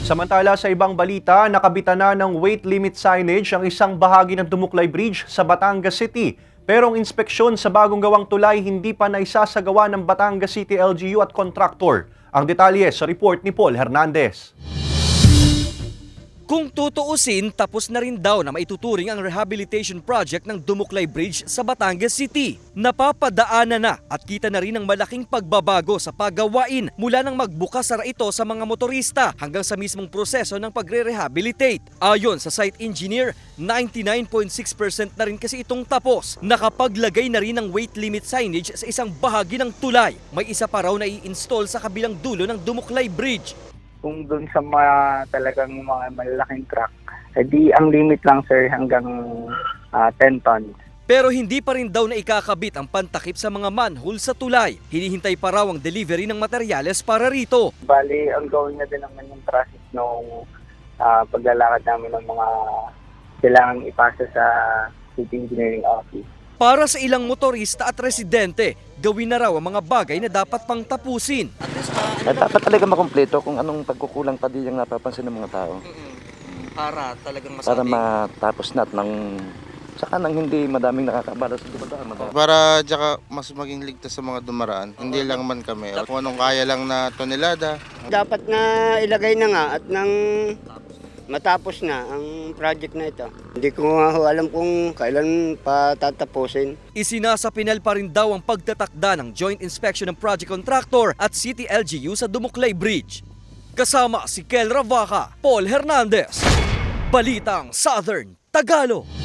Samantala sa ibang balita, nakabitan na ng weight limit signage ang isang bahagi ng Dumuklay Bridge sa Batangas City. Pero ang inspeksyon sa bagong gawang tulay hindi pa naisasagawa ng Batangas City LGU at kontraktor. Ang detalye sa report ni Paul Hernandez. Kung tutuusin, tapos na rin daw na maituturing ang rehabilitation project ng Dumuklay Bridge sa Batangas City. Napapadaanan na at kita na rin ang malaking pagbabago sa paggawain mula nang magbukas sara ito sa mga motorista hanggang sa mismong proseso ng pagre-rehabilitate. Ayon sa site engineer, 99.6% na rin kasi itong tapos. Nakapaglagay na rin ng weight limit signage sa isang bahagi ng tulay. May isa pa raw na i-install sa kabilang dulo ng Dumuklay Bridge. Kung doon sa mga talagang mga malalaking truck, edi ang limit lang sir hanggang 10 tons. Pero hindi pa rin daw na ikakabit ang pantakip sa mga manhole sa tulay. Hinihintay pa raw ang delivery ng materyales para rito. Bali, ongoing na din naman yung process nung paglalakad namin ng mga kailangan ipasa sa City Engineering Office. Para sa ilang motorista at residente, gawin na raw ang mga bagay na dapat pang tapusin. Dapat talaga makumpleto kung anong pagkukulang pa din yung napapansin ng mga tao. Para talagang Para matapos na at saka nang hindi madaming nakakabala sa dumadaan. Para tsaka mas maging ligtas sa mga dumaraan. Hindi lang man kami. Kung anong kaya lang na tonelada. Dapat na ilagay na nga at nang matapos na ang project na ito. Hindi ko nga alam kung kailan pa tatapusin. Isinasapinal pa rin daw ang pagtatakda ng joint inspection ng project contractor at City LGU sa Dumuklay Bridge. Kasama si Kel Ravaca, Paul Hernandez, Balitang Southern Tagalog.